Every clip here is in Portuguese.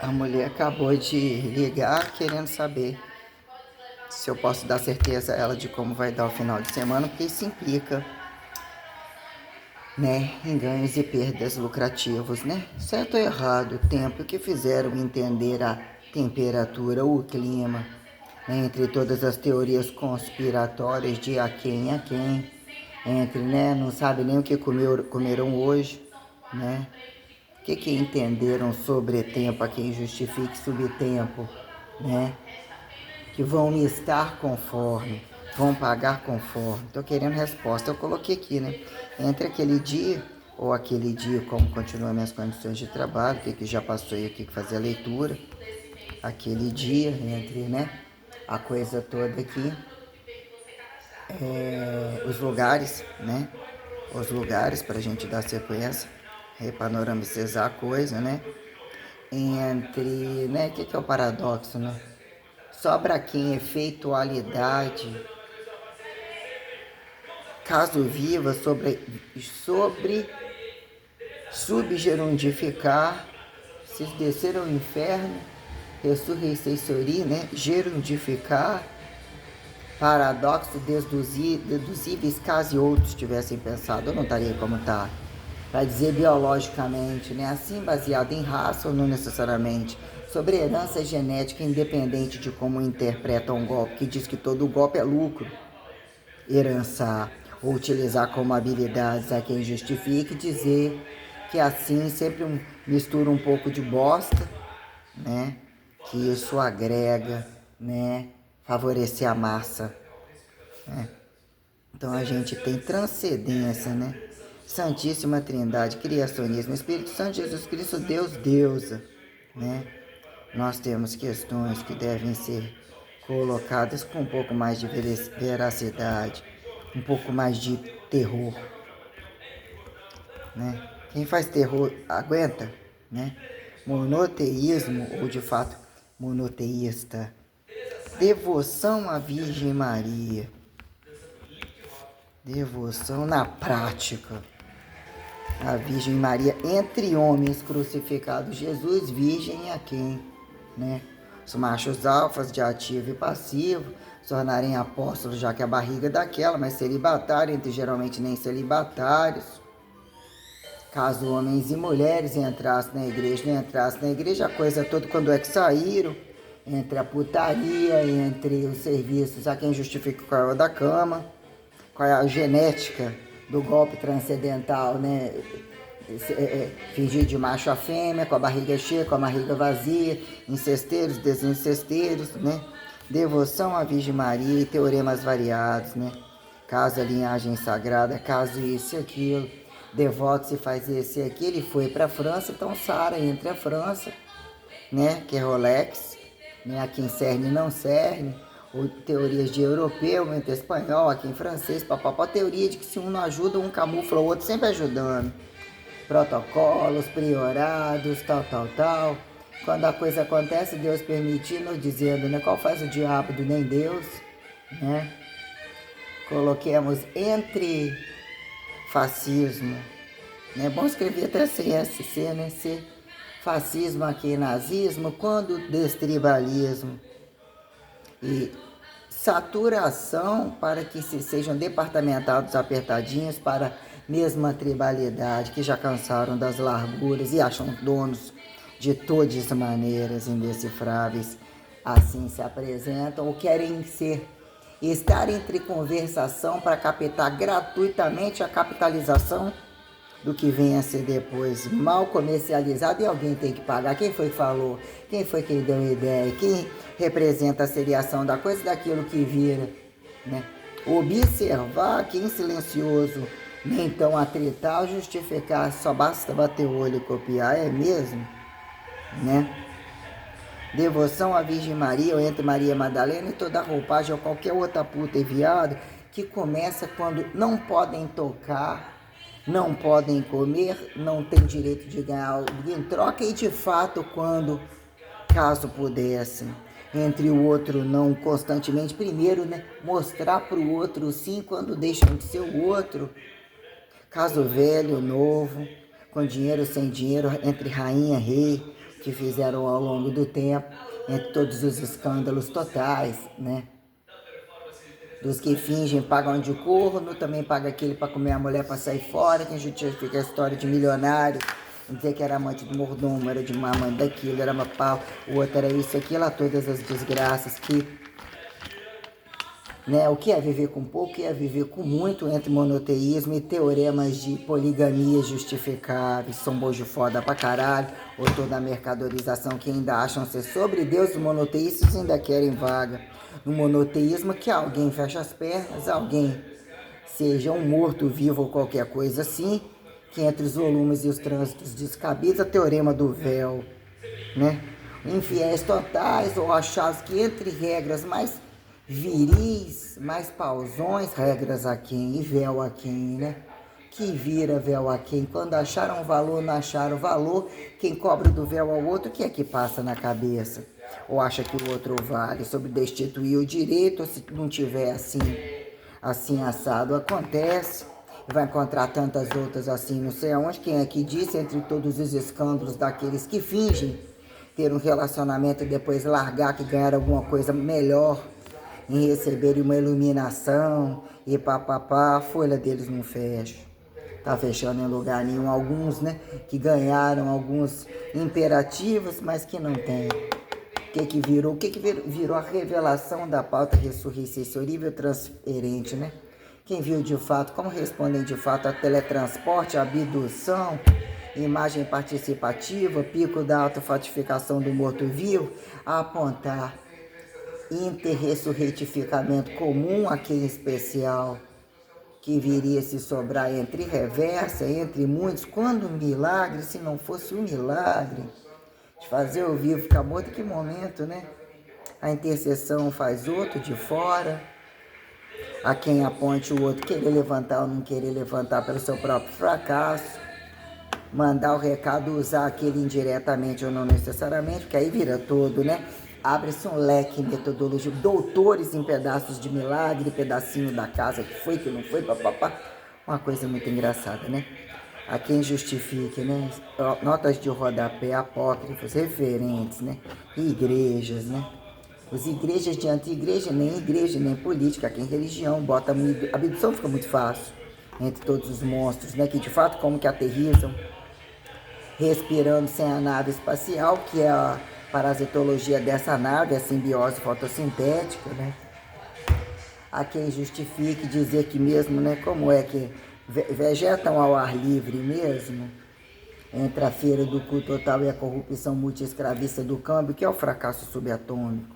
A mulher acabou de ligar querendo saber se eu posso dar certeza a ela de como vai dar o final de semana, porque isso implica, né, em ganhos e perdas lucrativos, né? Certo ou errado, o tempo que fizeram entender a temperatura, o clima, né, entre todas as teorias conspiratórias de a quem, entre, né, não sabe nem o que comeram hoje, né? O que entenderam sobre tempo a quem justifique subtempo, né? Que vão me estar conforme, vão pagar conforme. Estou querendo resposta. Eu coloquei aqui, né? Entre aquele dia ou aquele dia, como continuam minhas condições de trabalho, que já passou e aqui que fazer a leitura. Aquele dia, entre, né? A coisa toda aqui. Os lugares, né? Os lugares para a gente dar sequência, repanoramizar a coisa, né? Entre, né? O que é o paradoxo, né? Sobra quem efeitualidade, caso viva, sobre subgerundificar, se descer ao inferno, ressurreições, né? Gerundificar, paradoxo deduzíveis, caso outros tivessem pensado, eu não estaria como está. Para dizer biologicamente, né? Assim baseado em raça ou não necessariamente, sobre herança genética independente de como interpreta um golpe, que diz que todo golpe é lucro, herança ou utilizar como habilidades a quem justifique, dizer que assim sempre mistura um pouco de bosta, né? Que isso agrega, né? Favorecer a massa, né? Então a gente tem transcendência, né? Santíssima Trindade, criacionismo, Espírito Santo, Jesus Cristo, Deus, deusa, né? Nós temos questões que devem ser colocadas com um pouco mais de veracidade, um pouco mais de terror, né? Quem faz terror aguenta, né? Monoteísmo, ou de fato monoteísta, devoção à Virgem Maria, devoção na prática à Virgem Maria entre homens crucificados, Jesus virgem a quem, né? Os machos alfas de ativo e passivo se tornarem apóstolos, já que a barriga é daquela, mas celibatário, entre geralmente nem celibatários. Caso homens e mulheres entrassem na igreja, não entrassem na igreja, a coisa toda, quando é que saíram, entre a putaria, entre os serviços, a quem justifica o qual da cama, qual é a genética do golpe transcendental, né? Fingir de macho a fêmea, com a barriga cheia, com a barriga vazia, incesteiros, desincesteiros, né? Devoção à Virgem Maria e teoremas variados, né? Caso a linhagem sagrada, caso isso e aquilo, devoto se faz esse e aquilo, ele foi para a França, então Sara entre a França, né? Que é Rolex, né? Aqui em cerne não cerne, ou teorias de europeu entre espanhol, aqui em francês, papapá, teoria de que se um não ajuda, um camufla o outro, sempre ajudando. Protocolos, priorados, tal. Quando a coisa acontece, Deus permitindo, dizendo, né? Qual faz o diabo do nem Deus, né? Coloquemos entre fascismo, né? É bom escrever até CSC, né? C, fascismo aqui, nazismo, quando destribalismo e saturação para que se sejam departamentados apertadinhos para mesma tribalidade, que já cansaram das larguras e acham donos de todas as maneiras indecifráveis, assim se apresentam ou querem estar entre conversação para captar gratuitamente a capitalização do que venha a ser depois mal comercializado e alguém tem que pagar. Quem foi que falou? Quem foi que deu a ideia? Quem representa a seriação da coisa daquilo que vira, né? Observar que em silencioso, nem tão atritar, justificar, só basta bater o olho e copiar, é mesmo, né? Devoção à Virgem Maria, ou entre Maria Madalena e toda a roupagem ou qualquer outra puta e viado, que começa quando não podem tocar, não podem comer, não tem direito de ganhar algo em troca e de fato quando, caso pudessem, entre o outro não constantemente, primeiro, né, mostrar para o outro sim quando deixam de ser o outro, caso velho, novo, com dinheiro, sem dinheiro, entre rainha e rei, que fizeram ao longo do tempo, entre todos os escândalos totais, né? Dos que fingem pagam de corno, também paga aquele para comer a mulher para sair fora, quem justifica a história de milionário, dizer que era amante do mordomo, era de uma amante daquilo, era uma pau, o outro era isso, aquilo, todas as desgraças que, né, o que é viver com pouco, o que é viver com muito, entre monoteísmo e teoremas de poligamia justificáveis, são bojo foda pra caralho, ou toda a mercadorização que ainda acham ser sobre Deus, os monoteístas ainda querem vaga. No monoteísmo que alguém fecha as pernas, alguém seja um morto-vivo ou qualquer coisa assim, que entre os volumes e os trânsitos descabidos, a teorema do véu, né? Infiéis totais ou achados que entre regras mais viris, mais pausões, regras a quem e véu a quem, né? Que vira véu a quem, quando acharam valor, não acharam valor, quem cobra do véu ao outro, o que é que passa na cabeça? Ou acha que o outro vale, sobre destituir o direito, ou se não tiver assim assado, acontece, vai encontrar tantas outras assim, não sei aonde, quem é que disse, entre todos os escândalos daqueles que fingem ter um relacionamento e depois largar que ganhar alguma coisa melhor, em receberem uma iluminação e papapá, a folha deles não fecha. Tá fechando em lugar nenhum. Alguns, né, que ganharam alguns imperativos, mas que não tem. O que virou? O que virou a revelação da pauta ressurreição, esse horrível transferente, né? Quem viu de fato, como respondem de fato a teletransporte, a abdução, imagem participativa, pico da autofatificação do morto-vivo, a apontar interressurretificamento comum a quem especial, que viria se sobrar entre reversa, entre muitos, quando um milagre, se não fosse um milagre, de fazer o vivo ficar morto, que momento, né? A intercessão faz outro de fora, a quem aponte o outro querer levantar ou não querer levantar pelo seu próprio fracasso, mandar o recado, usar aquele indiretamente ou não necessariamente, porque aí vira todo, né? Abre-se um leque metodológico, doutores em pedaços de milagre, pedacinho da casa que foi, que não foi, papapá. Uma coisa muito engraçada, né? A quem justifique, né? Notas de rodapé apócrifos, referentes, né? Igrejas, né? As igrejas de anti-igreja, nem igreja, nem política, quem religião, bota a abdução fica muito fácil entre todos os monstros, né? Que de fato como que aterrissam, respirando sem a nave espacial, que é a parasitologia dessa nave, a simbiose fotossintética, né? Há quem justifique dizer que mesmo, né, como é que vegetam ao ar livre mesmo, entre a feira do cu total e a corrupção multi-escravista do câmbio, que é o fracasso subatômico,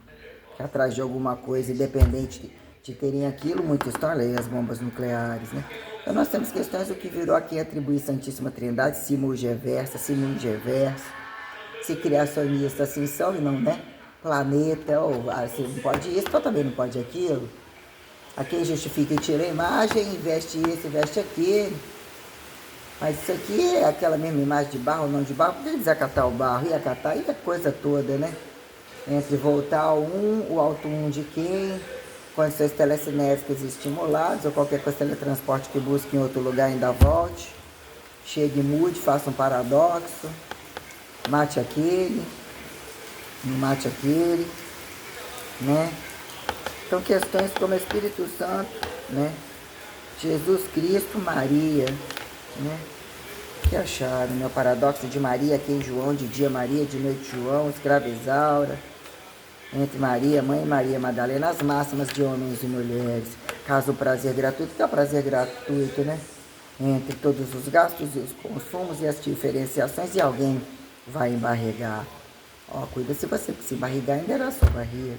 que atrás de alguma coisa, independente de terem aquilo, muitos estão ali, as bombas nucleares, né? Então nós temos questões do que virou aqui atribuir Santíssima Trindade, simulgeversa, se criacionista, assim são e não, né? Planeta, ou você não pode isso, então também não pode aquilo. A quem justifica e tira a imagem, investe isso, investe aquilo. Mas isso aqui é aquela mesma imagem de barro ou não de barro, porque eles acatar o barro e acatar e a coisa toda, né? Entre voltar ao o alto de quem, condições telecinéticas estimuladas, ou qualquer coisa de teletransporte que busque em outro lugar ainda volte. Chegue, mude, faça um paradoxo, mate aquele, não mate aquele, né? Então questões como Espírito Santo, né? Jesus Cristo, Maria, né? Que acharam, né? O paradoxo de Maria, aqui em João, de dia Maria, de noite João, escrava Isaura, entre Maria, mãe e Maria Madalena, as máximas de homens e mulheres, caso o prazer gratuito, que é o prazer gratuito, né? Entre todos os gastos e os consumos e as diferenciações, e alguém vai embarregar. Ó, cuida se você se embarregar, ainda era a sua barriga.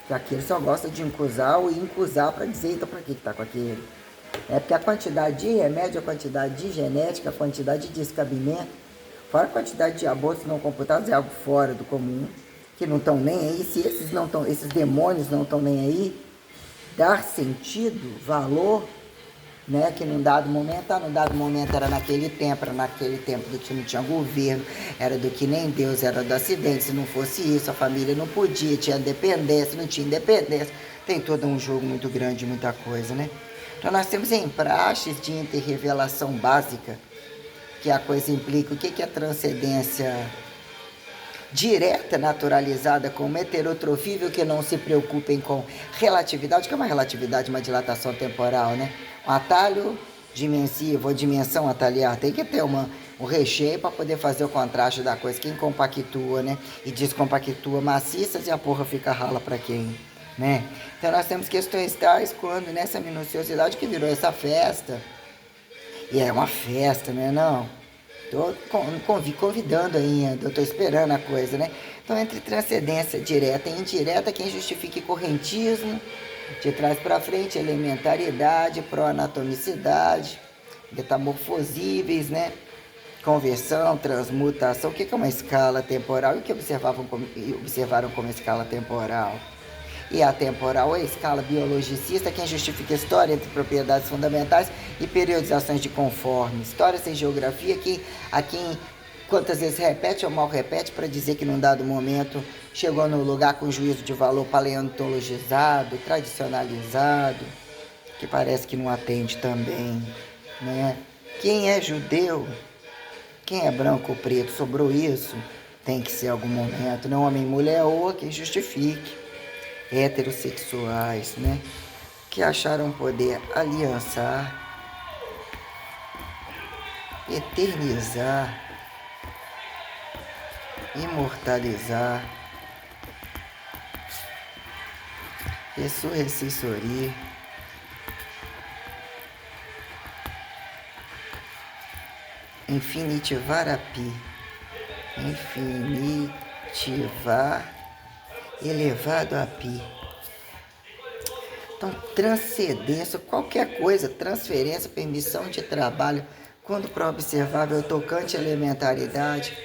Que aquele só gosta de incusar ou incusar para dizer, então para que tá com aquele? É porque a quantidade de remédio, a quantidade de genética, a quantidade de descabimento, fora a quantidade de abortos não computados, é algo fora do comum, que não estão nem aí. Se esses não estão, esses demônios não estão nem aí, dar sentido, valor, né, que num dado momento, num dado momento era naquele tempo do que não tinha governo, era do que nem Deus, era do acidente, se não fosse isso, a família não podia, tinha dependência, não tinha independência, tem todo um jogo muito grande, muita coisa, né? Então nós temos em praxes de interrevelação básica, que a coisa implica, o que é transcendência direta, naturalizada, como heterotrofível, que não se preocupem com relatividade, que é uma relatividade, uma dilatação temporal, né? Um atalho dimensivo, ou dimensão ataliar, tem que ter um recheio para poder fazer o contraste da coisa. Quem compactua, né? E descompactua maciças e a porra fica rala para quem, né? Então nós temos questões tais quando nessa minuciosidade que virou essa festa, e é uma festa, né? Não. Tô convidando ainda, tô esperando a coisa, né? Então, entre transcendência direta e indireta, quem justifique correntismo, de trás para frente, elementaridade, proanatomicidade, metamorfosíveis, né? Conversão, transmutação. O que é uma escala temporal e o que observaram como escala temporal? E atemporal é a escala biologicista, quem justifica a história entre propriedades fundamentais e periodizações de conforme. História sem geografia, a quem quantas vezes repete ou mal repete para dizer que num dado momento chegou no lugar com juízo de valor paleontologizado, tradicionalizado, que parece que não atende também, né? Quem é judeu, quem é branco ou preto, sobrou isso, tem que ser algum momento, não homem e mulher ou quem justifique. Heterossexuais, né? Que acharam poder aliançar, eternizar, imortalizar, ressurrecessoria, infinitivar a pi, infinitivar elevado a pi. Então, transcendência, qualquer coisa, transferência, permissão de trabalho, quando para observável, tocante elementaridade,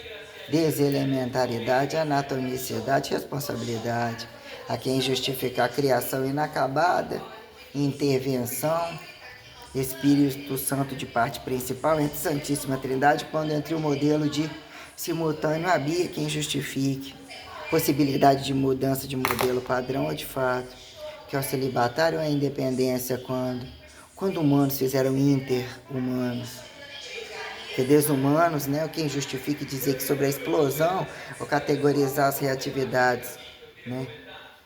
deselementaridade, anatomicidade, responsabilidade, a quem justificar a criação inacabada, intervenção, Espírito Santo de parte principal, entre Santíssima Trindade, quando entre o modelo de simultâneo habia quem justifique, possibilidade de mudança de modelo padrão ou de fato, que é o celibatário ou a independência quando humanos fizeram inter-humanos, que desumanos, né, quem justifique dizer que sobre a explosão ou categorizar as reatividades, né,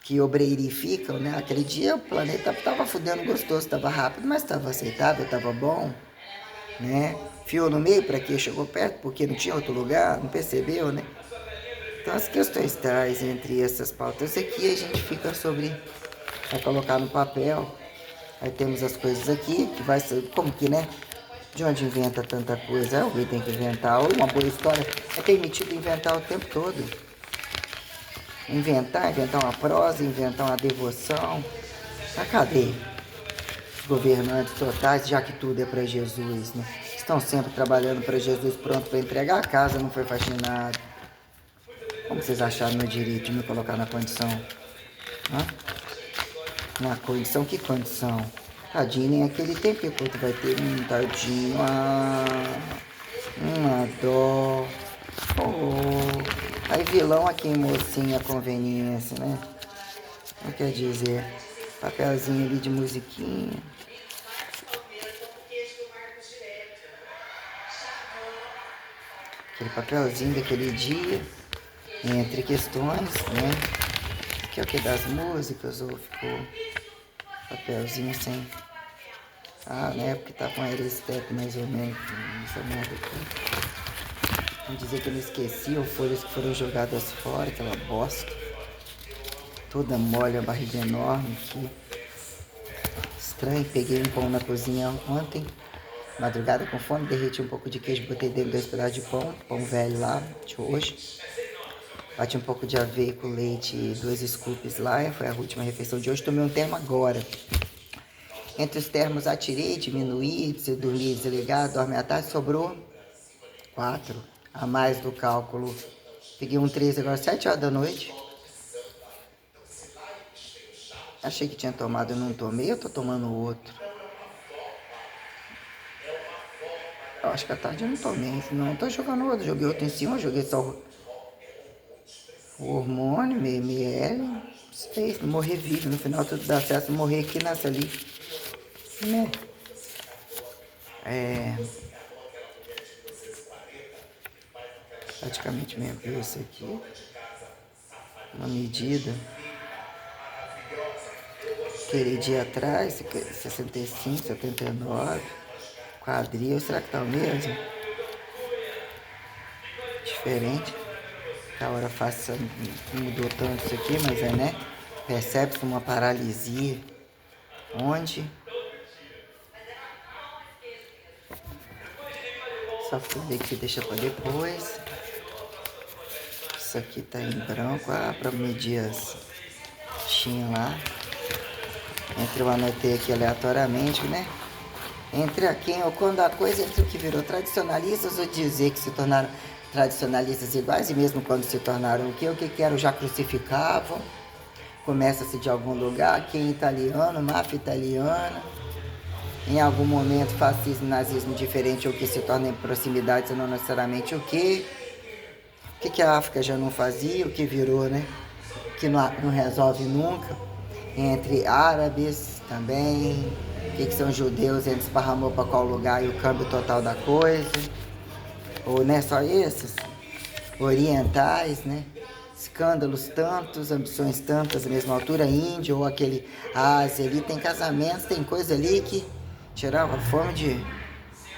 que obreirificam, né, aquele dia o planeta estava fudendo gostoso, estava rápido, mas estava aceitável, estava bom, né, fiou no meio para quê? Chegou perto porque não tinha outro lugar, não percebeu, né? Então, as questões tais entre essas pautas aqui, a gente fica vai colocar no papel. Aí temos as coisas aqui, que vai ser, como que, né? De onde inventa tanta coisa? Alguém tem que inventar. Ou uma boa história é permitido inventar o tempo todo. Inventar uma prosa, inventar uma devoção. Tá, cadê? Os governantes totais, já que tudo é para Jesus, né? Estão sempre trabalhando para Jesus, pronto para entregar a casa, não foi faxinado. Como vocês acharam meu direito de me colocar na condição? Hã? Na condição? Que condição? Tadinho, nem aquele tempo que o vai ter. Tadinho. Uma dó. Oh. Aí vilão aqui em mocinha conveniência, né? Não quer dizer. Papelzinho ali de musiquinha. Aquele papelzinho daquele dia. Entre questões, né? Que é o que das músicas, ou ficou papelzinho sem. Ah, na época tá com aerostep mais ou menos. Essa merda aqui. Vamos dizer que eu não esqueci, ou folhas que foram jogadas fora, aquela bosta. Toda mole, a barriga enorme aqui. Estranho, peguei um pão na cozinha ontem. Madrugada com fome, derreti um pouco de queijo, botei dentro 2 pedaços de pão velho lá, de hoje. Bati um pouco de aveia com leite e 2 scoops lá, foi a última refeição de hoje. Tomei um termo agora. Entre os termos atirei, diminuí, preciso dormir desligado, dorme à tarde, sobrou 4 a mais do cálculo. Peguei um 13 agora, 7 horas da noite. Achei que tinha tomado, eu não tomei, eu tô tomando outro. Eu acho que à tarde eu não tomei, não, tô jogando outro, joguei outro em cima, joguei só o hormônio, meio ml, fez, morrer vivo, no final tudo dá certo, morrer aqui nessa ali, né? praticamente mesmo preço aqui. Uma medida. Aquele dia atrás, 65, 79. Quadril, será que tá o mesmo? Diferente. A hora faça, não mudou tanto isso aqui, mas né? Percebe-se uma paralisia. Onde? Só folha aqui, deixa pra depois. Isso aqui tá em branco, pra medir as tinha lá. Eu anotei aqui aleatoriamente, né? Entre a quem ou quando a coisa, entre o que virou tradicionalistas ou dizer que se tornaram tradicionalistas iguais, e mesmo quando se tornaram o que eram, já crucificavam. Começa-se de algum lugar, quem italiano, máfia italiana. Em algum momento, fascismo, nazismo diferente, o que se torna em proximidades, não necessariamente o que. O que a África já não fazia, o que virou, né? Que não resolve nunca. Entre árabes também, o que são judeus, eles esparramou para qual lugar e o câmbio total da coisa. Ou não é só esses? Orientais, né? Escândalos tantos, ambições tantas, à mesma altura, Índia ou aquele Ásia ali, tem casamentos, tem coisa ali que tirava fome de,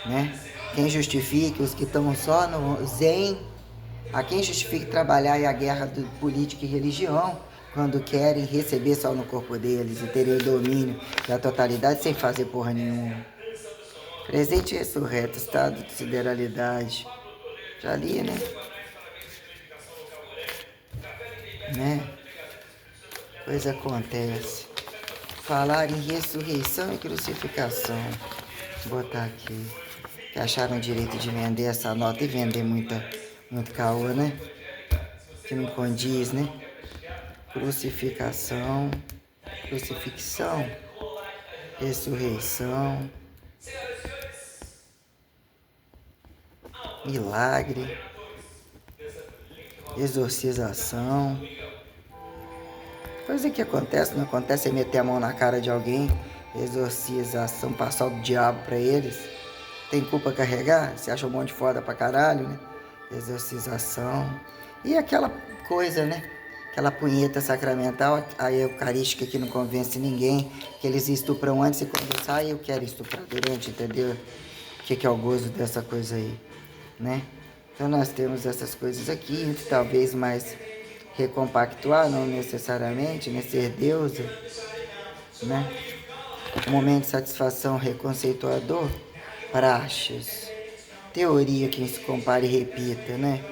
né? Quem justifique os que estão só no zen, a quem justifique trabalhar e a guerra do política e religião, quando querem receber só no corpo deles e terem o domínio da totalidade sem fazer porra nenhuma. Presente e ressurreto, estado de sideralidade. Já li, né? Coisa acontece. Falar em ressurreição e crucificação. Vou botar aqui. Que acharam direito de vender essa nota e vender muito caô, né? Que não condiz, né? Crucificação, crucifixão, ressurreição, milagre, exorcização. Coisa que acontece, não acontece é meter a mão na cara de alguém, exorcização, passar o diabo pra eles. Tem culpa carregar? Você acha um monte de foda pra caralho, né? Exorcização. E aquela coisa, né? Aquela punheta sacramental, a eucarística que não convence ninguém, que eles estupram antes e quando sai, eu quero estuprar durante, entendeu? O que é o gozo dessa coisa aí, né? Então nós temos essas coisas aqui, entre talvez mais recompactuar, não necessariamente, né? Ser deusa, né? Um momento de satisfação reconceituador, praxes, teoria que se compare e repita, né?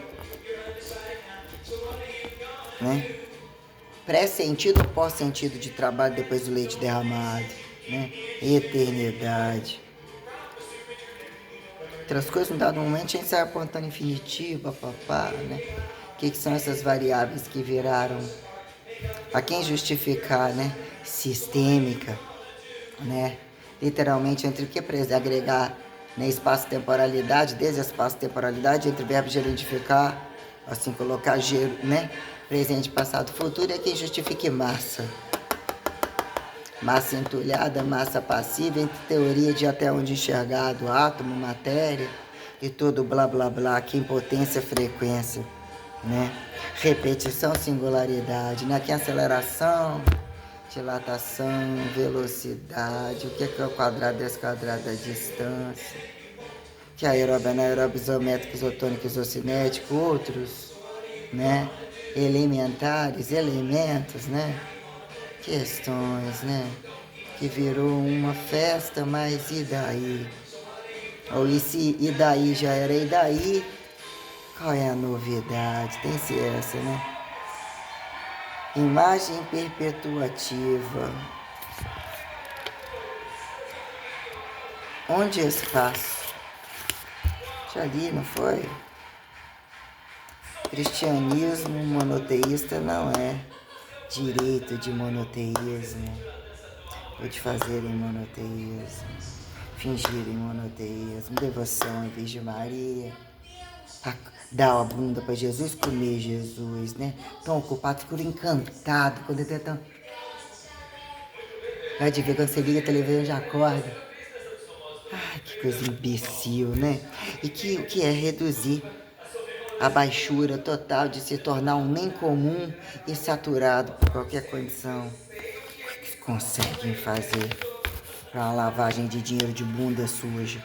Pré-sentido ou pós-sentido de trabalho depois do leite derramado, né? Eternidade. Outras coisas, num dado momento, a gente sai apontando infinitivo, papapá, né? O que são essas variáveis que viraram, a quem justificar, né? Sistêmica, né? Literalmente, entre o que agregar, né? Espaço-temporalidade, espaço-temporalidade, entre o verbo gerundificar, assim, colocar gero, né? Presente, passado, futuro, é quem justifique massa. Massa entulhada, massa passiva, entre teoria de até onde enxergado, átomo, matéria e todo blá blá blá, que impotência, frequência, né? Repetição, singularidade, né? Que aceleração, dilatação, velocidade, o que é o quadrado desse quadrado da distância, que é aeróbio, anaeróbio, isométrico, isotônico, isocinético, outros, né? Elementares, elementos, né? Questões, né? Que virou uma festa, mas e daí? Ou e daí já era e daí? Qual é a novidade? Tem-se essa, né? Imagem perpetuativa. Onde é espaço? Já li, não foi? Cristianismo monoteísta não é direito de monoteísmo, ou de fazer em monoteísmo, fingir em monoteísmo, devoção à Virgem Maria, dar a bunda para Jesus, comer Jesus, né? Tão ocupado, ficou encantado quando ele tão... Vai de ver quando você liga a televisão já acorda. Ai, que coisa imbecil, né? E que o que é reduzir a baixura total de se tornar um nem comum e saturado por qualquer condição. O que conseguem fazer para uma lavagem de dinheiro de bunda suja,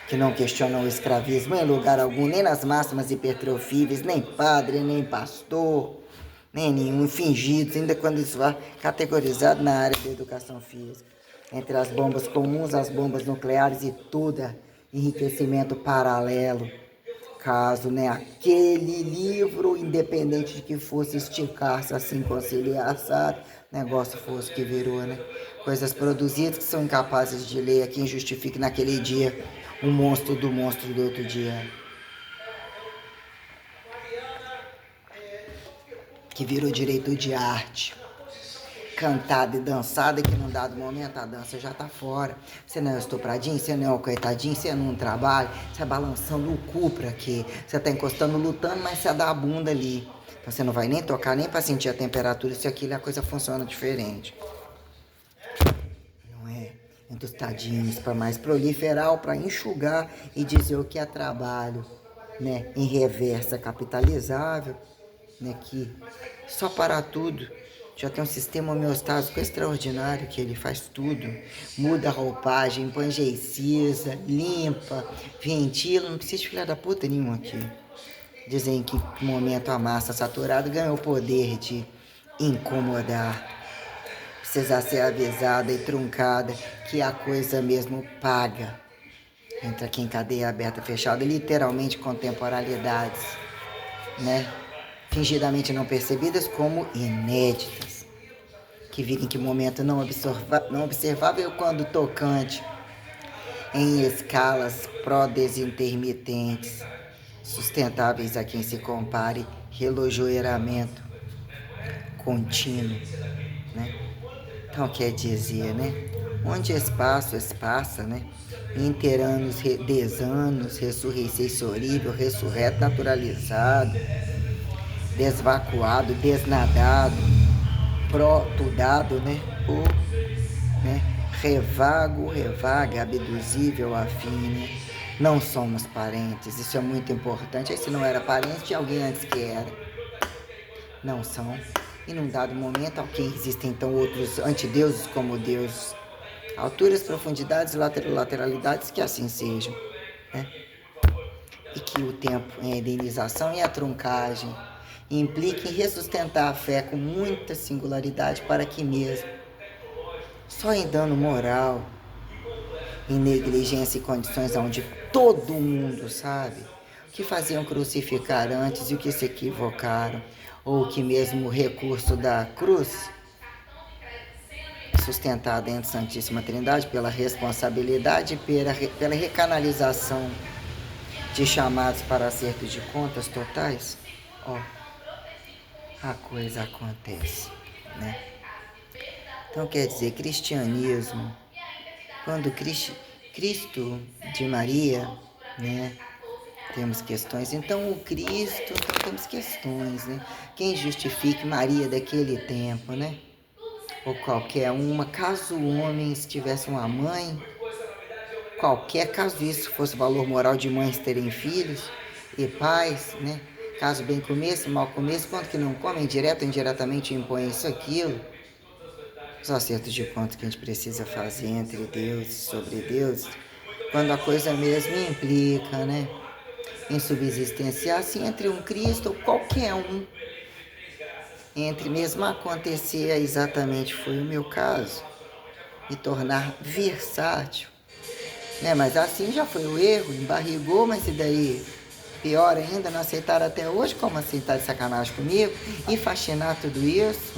que não questionam o escravismo em lugar algum, nem nas máximas hipertrofíveis, nem padre, nem pastor, nem nenhum, fingidos, ainda quando isso vai categorizado na área da educação física. Entre as bombas comuns, as bombas nucleares e toda enriquecimento paralelo. Caso, né, aquele livro, independente de que fosse esticar-se assim, conciliar, assado, negócio fosse que virou, né? Coisas produzidas que são incapazes de ler, a quem justifique naquele dia o monstro do outro dia. Que virou direito de arte, cantada e dançada, que num dado momento a dança já tá fora. Você não é estupradinho, você não é o coitadinho, você não trabalha, você é balançando o cu pra quê? Você tá encostando, lutando, mas você dá a bunda ali. Então você não vai nem tocar, nem pra sentir a temperatura, se aquilo a coisa funciona diferente. Não é? Entre os tadinhos, pra mais proliferar ou pra enxugar e dizer o que é trabalho, né? Em reversa capitalizável, né? Que só para tudo. Já tem um sistema homeostático extraordinário que ele faz tudo. Muda a roupagem, põe geicisa, limpa, ventila. Não precisa de filha da puta nenhum aqui. Dizem que no momento a massa saturada ganhou o poder de incomodar. Precisa ser avisada e truncada que a coisa mesmo paga. Entra aqui em cadeia aberta, fechada, literalmente com temporalidades, né? Fingidamente não percebidas como inéditas, que vivem em que momento não observável quando tocante, em escalas pró-desintermitentes, sustentáveis a quem se compare, relojoeiramento contínuo, né? Então quer dizer, né? Onde espaço, espaça, né? Interanos, desanos, ressurreição horrível, ressurreto, naturalizado, desvacuado, desnadado, protudado, né? Ou, né? Revago, revaga, abduzível, afim, né? Não somos parentes, isso é muito importante. Esse não era parente de alguém antes que era. Não são. E num dado momento, ok, existem então outros antideuses como Deus. Alturas, profundidades, lateralidades, que assim sejam, né? E que o tempo em a indenização e a truncagem implica em ressustentar a fé com muita singularidade para que mesmo, só em dano moral, em negligência e condições onde todo mundo sabe o que faziam crucificar antes e o que se equivocaram, ou que mesmo o recurso da cruz, sustentada entre Santíssima Trindade pela responsabilidade e pela recanalização de chamados para acerto de contas totais, ó, a coisa acontece, né? Então quer dizer, cristianismo, quando Cristo de Maria, né? Temos questões, então o Cristo, então temos questões, né? Quem justifique Maria daquele tempo, né? Ou qualquer uma, caso o homem tivesse uma mãe, qualquer caso isso fosse valor moral de mães terem filhos e pais, né? Caso bem começo, mal começo, quanto que não comem, direto ou indiretamente impõem isso, aquilo. Os acertos de contas que a gente precisa fazer entre Deus e sobre Deus, quando a coisa mesmo implica, né? Em subsistência, assim, entre um Cristo ou qualquer um, entre mesmo acontecer, exatamente foi o meu caso, me tornar versátil, né? Mas assim já foi o erro, embarrigou, mas e daí? Pior ainda, não aceitaram até hoje, como aceitar de sacanagem comigo e faxinar tudo isso?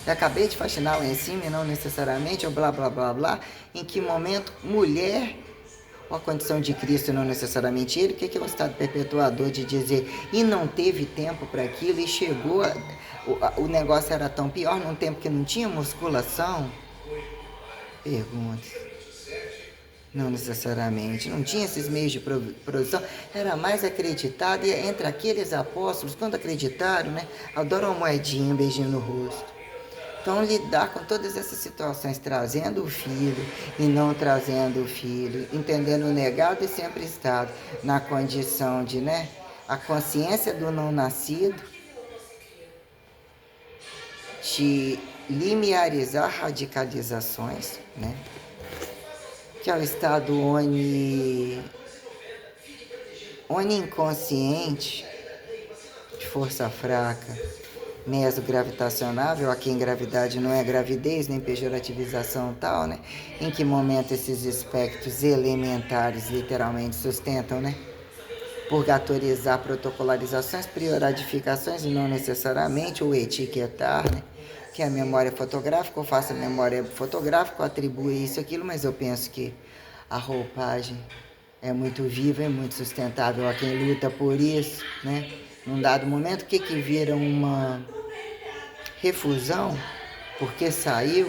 Eu acabei de faxinar lá em cima e não necessariamente, ou blá blá blá blá. Em que momento mulher, ou a condição de Cristo não necessariamente ele, o que é o estado perpetuador de dizer e não teve tempo para aquilo e chegou, o negócio era tão pior num tempo que não tinha musculação? Pergunta. Não necessariamente, não tinha esses meios de produção, era mais acreditado, e entre aqueles apóstolos, quando acreditaram, né, adoram uma moedinha, um beijinho no rosto. Então, lidar com todas essas situações, trazendo o filho e não trazendo o filho, entendendo o negado e sempre estado na condição de, né, a consciência do não nascido, te limiarizar radicalizações, né? Que é o estado inconsciente de força fraca, mesogravitacionável, aqui em gravidade não é gravidez, nem pejorativização tal, né? Em que momento esses aspectos elementares literalmente sustentam, né? Purgatorizar protocolarizações, prioradificações e não necessariamente o etiquetar, né? Que é a memória fotográfica, eu faço a memória fotográfica, eu atribuo isso, aquilo, mas eu penso que a roupagem é muito viva, é muito sustentável a quem luta por isso, né? Num dado momento, o que vira uma refusão, porque saiu,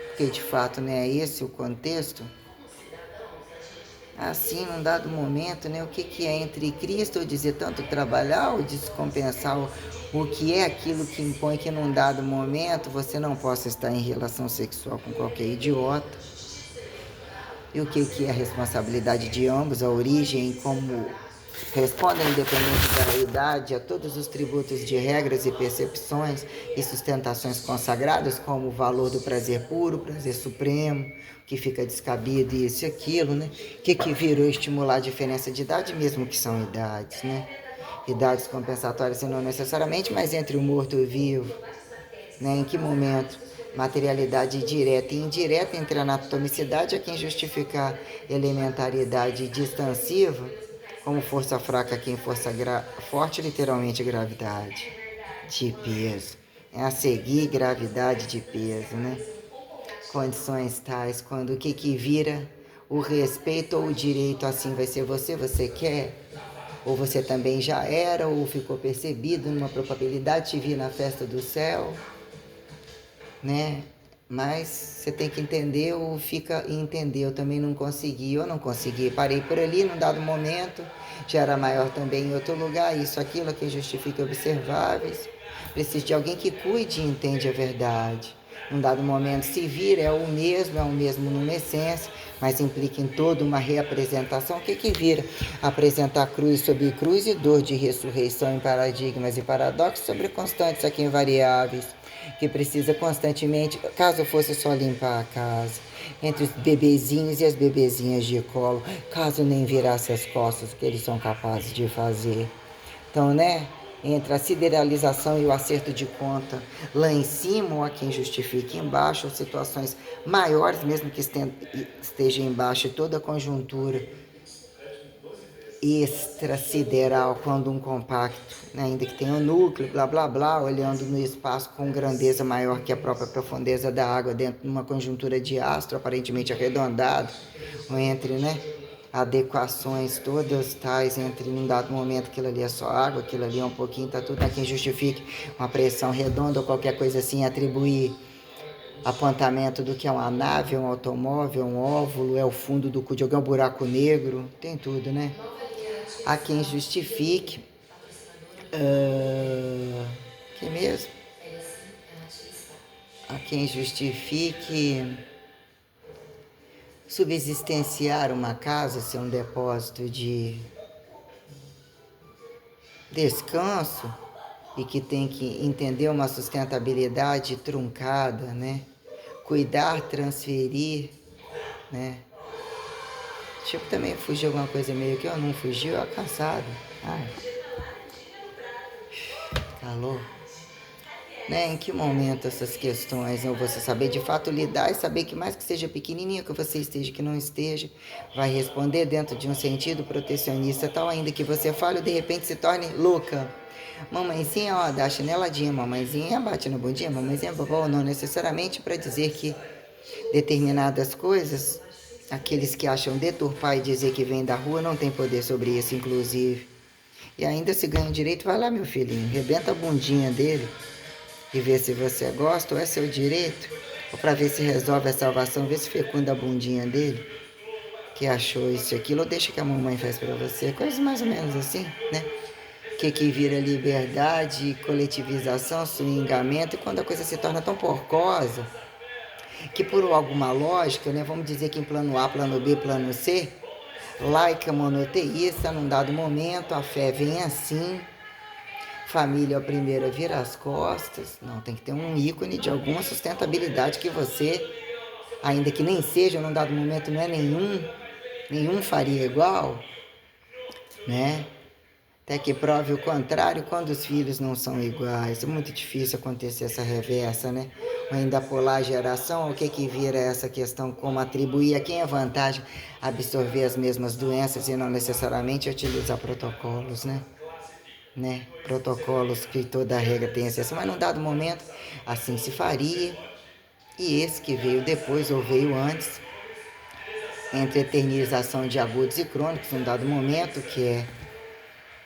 porque de fato não é esse o contexto. Assim, num dado momento, né, o que é entre Cristo, ou dizer tanto trabalhar, ou descompensar o que é aquilo que impõe que num dado momento você não possa estar em relação sexual com qualquer idiota. E o que é a responsabilidade de ambos, a origem e como respondem, independente da idade, a todos os tributos de regras e percepções e sustentações consagradas, como o valor do prazer puro, prazer supremo, que fica descabido, isso e aquilo, né? Que virou estimular a diferença de idade, mesmo que são idades, né? Idades compensatórias, não necessariamente, mas entre o morto e o vivo, né? Em que momento? Materialidade direta e indireta entre a anatomicidade a quem justificar elementaridade distansiva, como força fraca quem força forte, literalmente gravidade de peso. É a seguir gravidade de peso, né? Condições tais, quando o que vira o respeito ou o direito, assim vai ser você quer, ou você também já era, ou ficou percebido numa probabilidade, te vir na festa do céu, né? Mas você tem que entender ou fica e entender. Eu também não consegui, parei por ali num dado momento, já era maior também em outro lugar, isso, aquilo que justifica observáveis. Preciso de alguém que cuide e entende a verdade. Num dado momento se vira, é o mesmo numa essência, mas implica em toda uma reapresentação. O que vira? Apresentar cruz sobre cruz e dor de ressurreição em paradigmas e paradoxos sobre constantes aqui invariáveis, que precisa constantemente, caso fosse só limpar a casa, entre os bebezinhos e as bebezinhas de colo, caso nem virasse as costas, o que eles são capazes de fazer. Então, né, entre a sideralização e o acerto de conta lá em cima, ou a quem justifica embaixo, ou situações maiores, mesmo que esteja embaixo, e toda a conjuntura extrasideral, quando um compacto, né, ainda que tenha um núcleo, blá blá blá, olhando no espaço com grandeza maior que a própria profundeza da água, dentro de uma conjuntura de astro aparentemente arredondado, ou entre, né, adequações todas tais, entre num dado momento aquilo ali é só água, aquilo ali é um pouquinho, tá tudo, né, quem justifique uma pressão redonda ou qualquer coisa assim, atribuir apontamento do que é uma nave, um automóvel, um óvulo, é o fundo do cu de alguém, um buraco negro, tem tudo, né? A quem justifique, que mesmo? A quem justifique subsistenciar uma casa, ser um depósito de descanso e que tem que entender uma sustentabilidade truncada, né? Cuidar, transferir, né? Tipo, também fugiu alguma coisa meio que eu não fugiu, eu cansado. Ai, calor. Né? Em que momento essas questões, eu você saber de fato lidar e saber que mais que seja pequenininho que você esteja, que não esteja, vai responder dentro de um sentido protecionista, tal ainda que você fale ou de repente se torne louca. Mamãezinha, ó, dá a chineladinha, mamãezinha bate na bundinha, mamãezinha, vovó, não necessariamente para dizer que determinadas coisas, aqueles que acham deturpar e dizer que vem da rua não tem poder sobre isso, inclusive. E ainda se ganha direito, vai lá, meu filhinho, rebenta a bundinha dele e vê se você gosta, ou é seu direito, ou para ver se resolve a salvação, vê se fecunda a bundinha dele, que achou isso e aquilo, ou deixa que a mamãe faz para você, coisas mais ou menos assim, né? Que vira liberdade, coletivização, swingamento, e quando a coisa se torna tão porcosa, que por alguma lógica, né, vamos dizer que em plano A, plano B, plano C, laica monoteísta, num dado momento, a fé vem assim, família a primeira vira as costas, não, tem que ter um ícone de alguma sustentabilidade que você, ainda que nem seja, num dado momento não é nenhum faria igual, né? Até que prove o contrário quando os filhos não são iguais. É muito difícil acontecer essa reversa, né? Ou ainda pular a geração, o que que vira essa questão, como atribuir a quem é vantagem absorver as mesmas doenças e não necessariamente utilizar protocolos, né? Protocolos que toda regra tem exceção, mas num dado momento assim se faria. E esse que veio depois ou veio antes, entre eternização de agudos e crônicos, num dado momento, que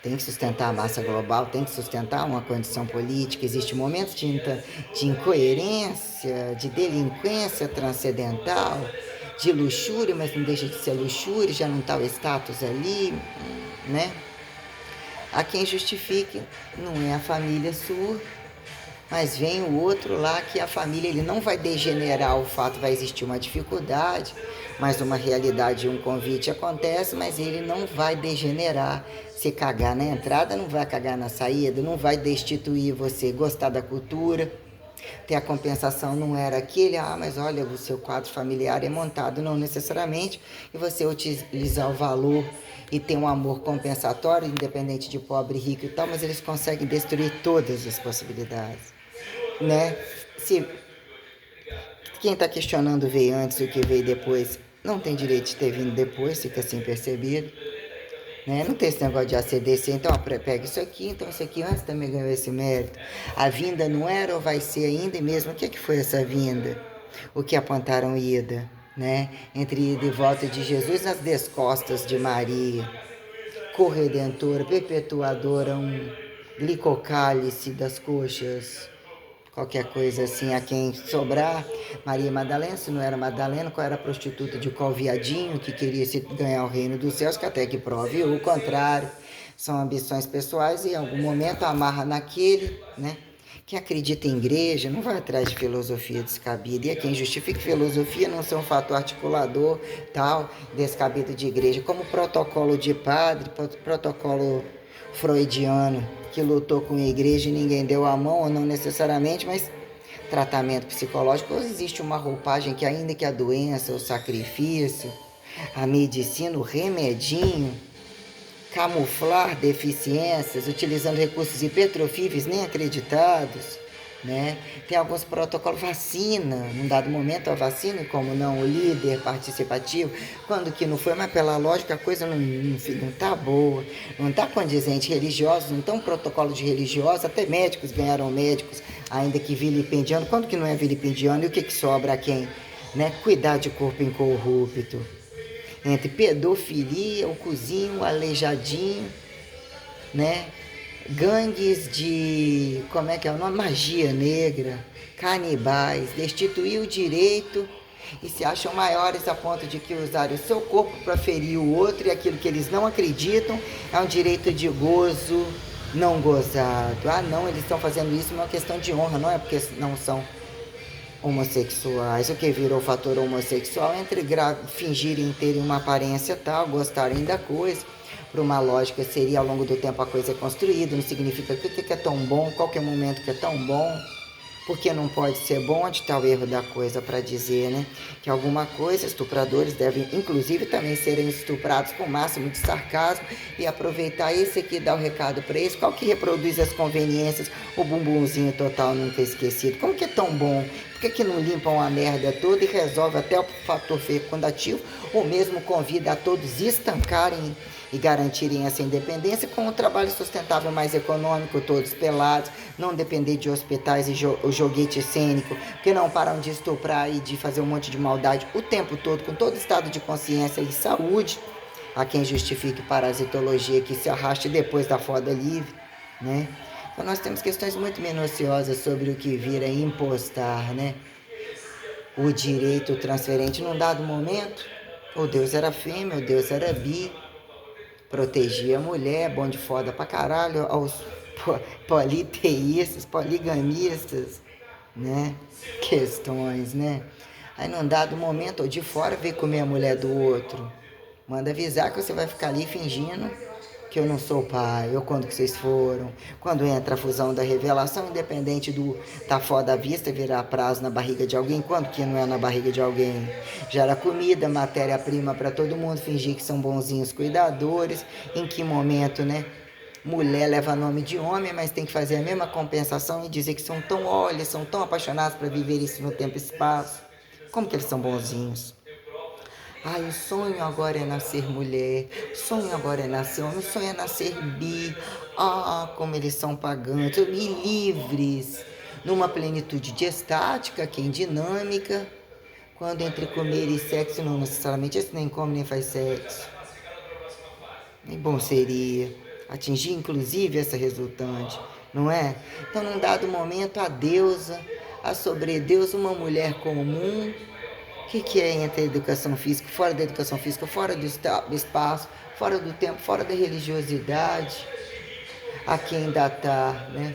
tem que sustentar a massa global, tem que sustentar uma condição política. Existem momentos de incoerência, de delinquência transcendental, de luxúria, mas não deixa de ser luxúria, já não está o status ali, né? Há quem justifique, não é a família sua, mas vem o outro lá que a família, ele não vai degenerar o fato, vai existir uma dificuldade, mas uma realidade, um convite acontece, mas ele não vai degenerar. Se cagar na entrada, não vai cagar na saída, não vai destituir você, gostar da cultura, ter a compensação não era aquele, mas olha, o seu quadro familiar é montado, não necessariamente, e você utilizar o valor e ter um amor compensatório, independente de pobre, rico e tal, mas eles conseguem destruir todas as possibilidades, né? Se quem está questionando veio antes e o que veio depois, não tem direito de ter vindo depois, fica assim percebido, né? Não tem esse negócio de ACDC, então pega isso aqui, então isso aqui antes também ganhou esse mérito. A vinda não era ou vai ser ainda, e mesmo o que foi essa vinda? O que apontaram ida, né? Entre ida e volta de Jesus nas descostas de Maria, corredentora, perpetuadora, um glicocálice das coxas, qualquer coisa assim, a quem sobrar. Maria Madalena, se não era Madalena, qual era a prostituta de qual viadinho que queria se ganhar o reino dos céus, que até que prove o contrário. São ambições pessoais e em algum momento amarra naquele, né? Quem acredita em igreja não vai atrás de filosofia descabida. E a quem justifica filosofia não ser um fator articulador, tal, descabido de igreja, como protocolo de padre, protocolo freudiano, que lutou com a igreja e ninguém deu a mão, ou não necessariamente, mas tratamento psicológico, existe uma roupagem que ainda que a doença, o sacrifício, a medicina, o remedinho, camuflar deficiências, utilizando recursos hipertrofíveis nem acreditados, né? Tem alguns protocolos, vacina, num dado momento a vacina, como não, o líder participativo, quando que não foi, mas pela lógica a coisa não tá boa, não tá condizente, religiosos, não estão protocolo de religiosos, até médicos ganharam médicos, ainda que vilipendiando, quando que não é vilipendiando, e o que sobra a quem? Né? Cuidar de corpo incorrupto, entre pedofilia, o cozinho, o aleijadinho, né? Gangues de, como é que é o nome? Magia negra, canibais, destituir o direito e se acham maiores a ponto de que usarem o seu corpo para ferir o outro, e aquilo que eles não acreditam é um direito de gozo não gozado. Não, eles estão fazendo isso é uma questão de honra, não é porque não são homossexuais. O que virou fator homossexual é entre fingirem terem uma aparência tal, gostarem da coisa. Por uma lógica, seria ao longo do tempo a coisa é construída, não significa que o que é tão bom, qualquer momento que é tão bom, porque não pode ser bom, onde está o erro da coisa para dizer, né? Que alguma coisa, estupradores devem, inclusive, também serem estuprados com o máximo de sarcasmo e aproveitar esse aqui, dar o recado para eles, qual que reproduz as conveniências, o bumbumzinho total nunca esquecido. Como que é tão bom? Por que não limpam a merda toda e resolve até o fator fecundativo, ou mesmo convida a todos estancarem e garantirem essa independência com um trabalho sustentável mais econômico, todos pelados, não depender de hospitais e joguete cênico, que não param de estuprar e de fazer um monte de maldade o tempo todo, com todo estado de consciência e saúde. Há quem justifique parasitologia que se arraste depois da foda livre, né? Então nós temos questões muito minuciosas sobre o que vir a impostar, né? O direito transferente num dado momento, o Deus era fêmea, o Deus era bi, protegia a mulher, bom de foda pra caralho, aos politeístas, poligamistas, né? Questões, né? Aí num dado momento, ou de fora, veio comer a mulher do outro, Manda avisar que você vai ficar ali fingindo que eu não sou o pai, ou quando que vocês foram. Quando entra a fusão da revelação, independente do tá fora da vista, virar prazo na barriga de alguém, quando que não é na barriga de alguém? Gera comida, matéria-prima para todo mundo, fingir que são bonzinhos cuidadores. Em que momento, né? Mulher leva nome de homem, mas tem que fazer a mesma compensação e dizer que são tão, olha, são tão apaixonados para viver isso no tempo e espaço. Como que eles são bonzinhos? Ai, o sonho agora é nascer mulher, o sonho agora é nascer homem, o sonho é nascer bi. Ah, como eles são pagantes, e livres, numa plenitude de estática, que em dinâmica, quando entre comer e sexo, não necessariamente esse nem come nem faz sexo. Nem bom seria atingir, inclusive, essa resultante, não é? Então, num dado momento, a deusa, a sobredeusa, uma mulher comum. O que é entre a educação física, fora da educação física, fora do espaço, fora do tempo, fora da religiosidade? A quem datar, né?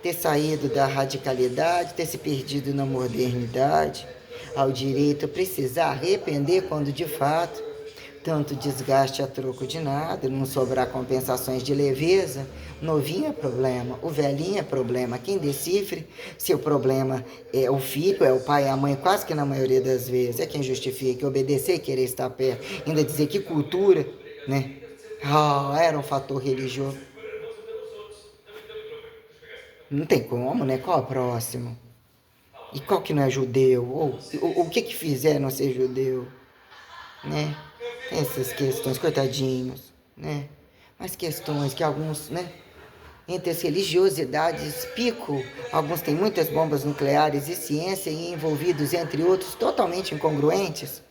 Ter saído da radicalidade, ter se perdido na modernidade, ao direito a precisar arrepender quando de fato tanto desgaste a troco de nada, não sobrar compensações de leveza. Novinho é problema, o velhinho é problema. Quem decifre se o problema é o filho, é o pai, é a mãe, quase que na maioria das vezes, é quem justifica, obedecer e querer estar perto. Ainda dizer que cultura, né? Era um fator religioso. Não tem como, né? Qual é o próximo? E qual que não é judeu? Ou o que fizer não ser judeu? Né? Essas questões, coitadinhos, né? Mas questões que alguns, né? Entre as religiosidades, pico, alguns têm muitas bombas nucleares e ciência e envolvidos, entre outros, totalmente incongruentes,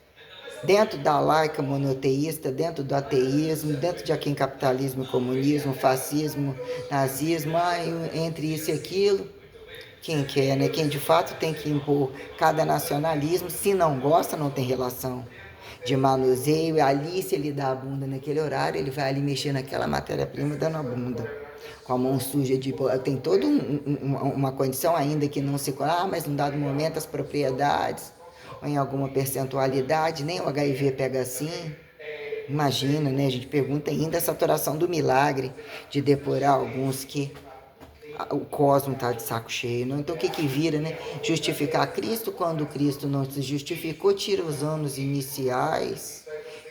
dentro da laica monoteísta, dentro do ateísmo, dentro de aqui em capitalismo, comunismo, fascismo, nazismo, entre isso e aquilo, quem quer, né? Quem de fato tem que impor cada nacionalismo, se não gosta, não tem relação de manuseio, e ali se ele dá a bunda naquele horário, ele vai ali mexer naquela matéria-prima dando a bunda, com a mão suja de... Tem toda uma condição ainda que não se... mas num dado momento as propriedades, ou em alguma percentualidade, nem o HIV pega assim. Imagina, né? A gente pergunta ainda a saturação do milagre de depurar alguns que o cosmo está de saco cheio, não? Então o que vira, né? Justificar Cristo quando Cristo não se justificou, tira os anos iniciais,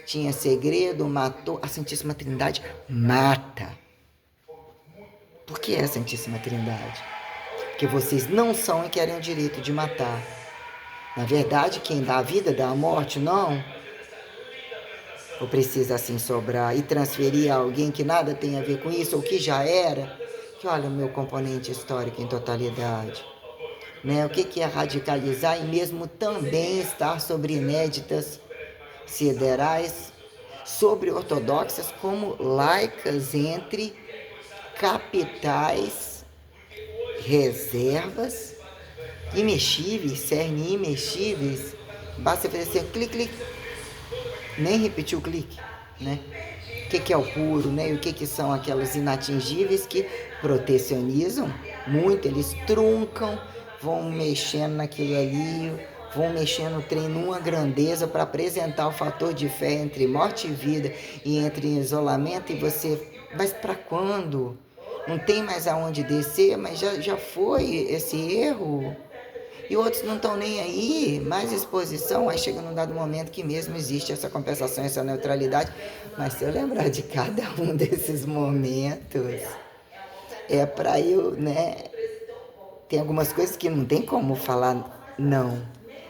tinha segredo, matou. A Santíssima Trindade mata. Por que é a Santíssima Trindade? Porque vocês não são e querem o direito de matar. Na verdade, quem dá a vida dá a morte, não? Ou precisa assim sobrar e transferir a alguém que nada tem a ver com isso, ou que já era? Que olha o meu componente histórico em totalidade, né? O que é radicalizar e mesmo também estar sobre inéditas siderais, sobre ortodoxas como laicas entre capitais, reservas, imexíveis, cerne imexíveis. Basta fazer assim, clique, clique, nem repetir o clique, né? O que é o puro, né? E o que são aquelas inatingíveis que protecionizam muito, eles truncam, vão mexendo naquilo ali, vão mexendo o trem numa grandeza para apresentar o fator de fé entre morte e vida e entre isolamento, e você, mas para quando? Não tem mais aonde descer, mas já foi esse erro. E outros não estão nem aí, mais exposição, aí chega num dado momento que mesmo existe essa compensação, essa neutralidade, mas se eu lembrar de cada um desses momentos, é para eu, né, tem algumas coisas que não tem como falar não,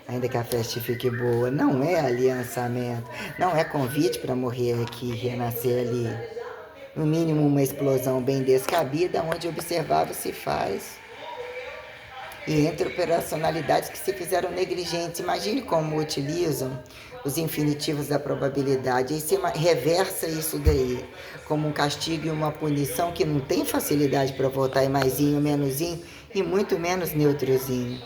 ainda que a festa fique boa, não é aliançamento, não é convite para morrer aqui e renascer ali, no mínimo uma explosão bem descabida, onde observável se faz. E entre operacionalidades que se fizeram negligentes. Imagine como utilizam os infinitivos da probabilidade. Aí você reversa isso daí como um castigo e uma punição que não tem facilidade para voltar em maisinho, menusinho e muito menos neutrozinho.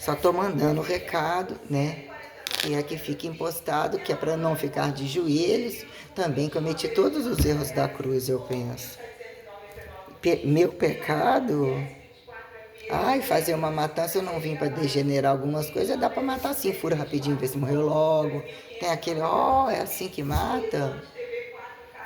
Só estou mandando o recado, né? Que é que fique impostado, que é para não ficar de joelhos. Também cometi todos os erros da cruz, eu penso. Meu pecado... Ai, fazer uma matança, eu não vim para degenerar algumas coisas, dá para matar assim, fura rapidinho, ver se morreu logo. Tem aquele, é assim que mata.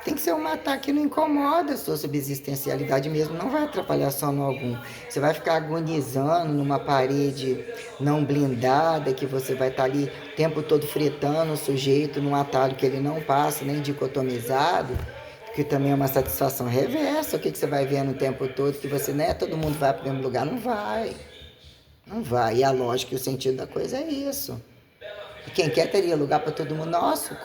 Tem que ser um matar que não incomoda a sua subsistencialidade mesmo, não vai atrapalhar sono algum. Você vai ficar agonizando numa parede não blindada, que você vai estar ali o tempo todo fritando o sujeito num atalho que ele não passa, nem dicotomizado, que também é uma satisfação reversa. O que você vai vendo o tempo todo, que você, né, todo mundo vai para o mesmo lugar? Não vai. Não vai. E a lógica e o sentido da coisa é isso. E quem quer teria lugar para todo mundo. Nossa,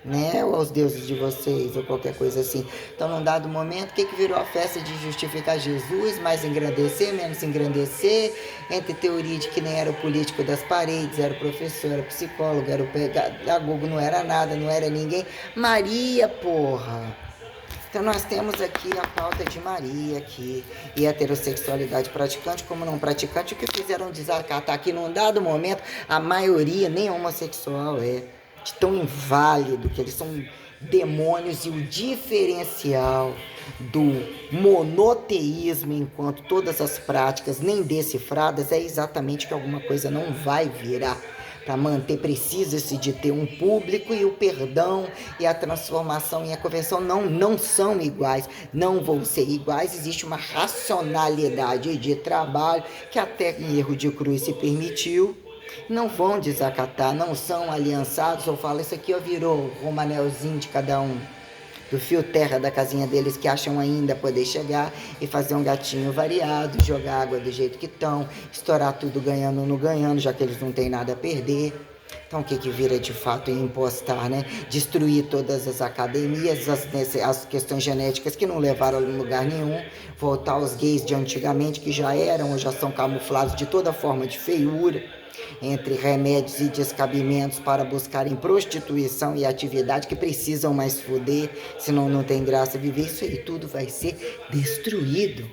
né, ou aos deuses de vocês, ou qualquer coisa assim. Então, num dado momento, o que virou a festa de justificar Jesus, mais engrandecer, menos engrandecer, entre teoria de que nem era o político das paredes, era o professor, era o psicólogo, era o pedagogo, não era nada, não era ninguém. Maria, porra! Então nós temos aqui a pauta de Maria aqui, e heterossexualidade praticante como não praticante, o que fizeram desacatar aqui num dado momento, a maioria nem homossexual de tão inválido que eles são demônios, e o diferencial do monoteísmo enquanto todas as práticas nem decifradas é exatamente que alguma coisa não vai virar. Para manter, precisa-se de ter um público, e o perdão e a transformação e a conversão não são iguais, não vão ser iguais. Existe uma racionalidade de trabalho que até em erro de cruz se permitiu. Não vão desacatar, não são aliançados, ou falam, isso aqui virou o romanelzinho de cada um, do fio terra da casinha deles, que acham ainda poder chegar e fazer um gatinho variado, jogar água do jeito que estão, estourar tudo ganhando ou não ganhando, já que eles não têm nada a perder. Então, o que vira de fato impostar, né? Destruir todas as academias, as questões genéticas que não levaram a lugar nenhum, voltar aos gays de antigamente, que já eram ou já são camuflados de toda forma de feiura, entre remédios e descabimentos para buscarem prostituição e atividade que precisam mais foder, senão não tem graça viver. Isso aí tudo vai ser destruído.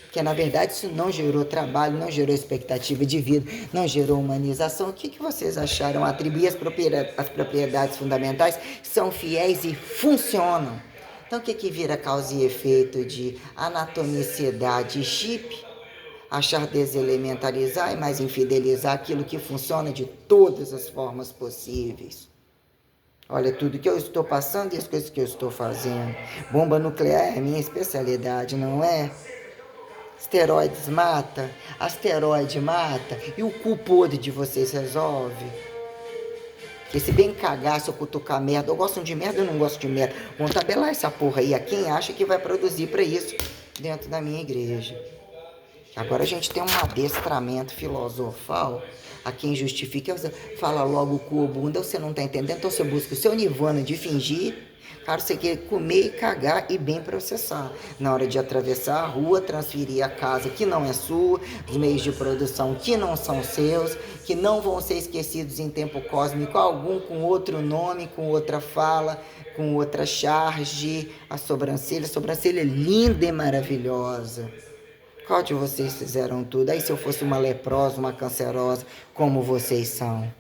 Porque, na verdade, isso não gerou trabalho, não gerou expectativa de vida, não gerou humanização. O que vocês acharam? Atribuir as propriedades fundamentais, são fiéis e funcionam. Então, o que vira causa e efeito de anatomicedade e chip? Achar deselementalizar e mais infidelizar aquilo que funciona de todas as formas possíveis. Olha, tudo que eu estou passando e as coisas que eu estou fazendo. Bomba nuclear é minha especialidade, não é? Esteroides mata, asteroide mata, e o cu podre de vocês resolve? Esse bem cagaço ou cutucar merda, eu gosto de merda, eu não gosto de merda. Vamos tabelar essa porra aí a quem acha que vai produzir para isso dentro da minha igreja. Agora a gente tem um adestramento filosofal a quem justifica, fala logo cu ou bunda, você não tá entendendo, então você busca o seu nirvana de fingir. Cara, você quer comer e cagar e bem processar. Na hora de atravessar a rua, transferir a casa que não é sua, os meios de produção que não são seus, que não vão ser esquecidos em tempo cósmico algum, com outro nome, com outra fala, com outra charge. A sobrancelha linda e maravilhosa. Qual de vocês fizeram tudo? Aí se eu fosse uma leprosa, uma cancerosa, como vocês são?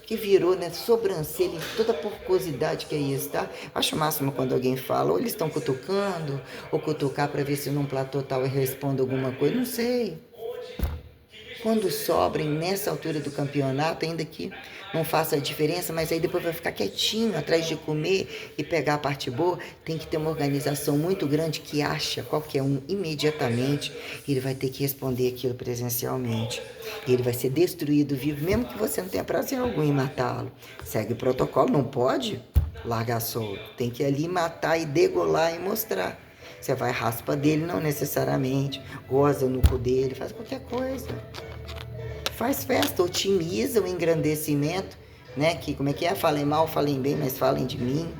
Que virou, né? Sobrancelha, toda a porcosidade que é isso, tá? Acho o máximo quando alguém fala, ou eles estão cutucando, ou cutucar para ver se num platô tal eu respondo alguma coisa, não sei. Quando sobrem nessa altura do campeonato, ainda que não faça a diferença, mas aí depois vai ficar quietinho atrás de comer e pegar a parte boa, tem que ter uma organização muito grande que acha qualquer um imediatamente, e ele vai ter que responder aquilo presencialmente. E ele vai ser destruído vivo, mesmo que você não tenha prazer algum em matá-lo. Segue o protocolo, não pode largar solto. Tem que ir ali matar e degolar e mostrar. Você vai raspa dele, não necessariamente, goza no cu dele, faz qualquer coisa. Faz festa, otimiza o engrandecimento, né? Que, como é que é? Falem mal, falem bem, mas falem de mim.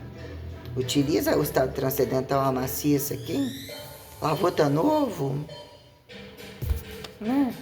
Utiliza o estado transcendental, a maciça aqui. Lavou tá novo, né?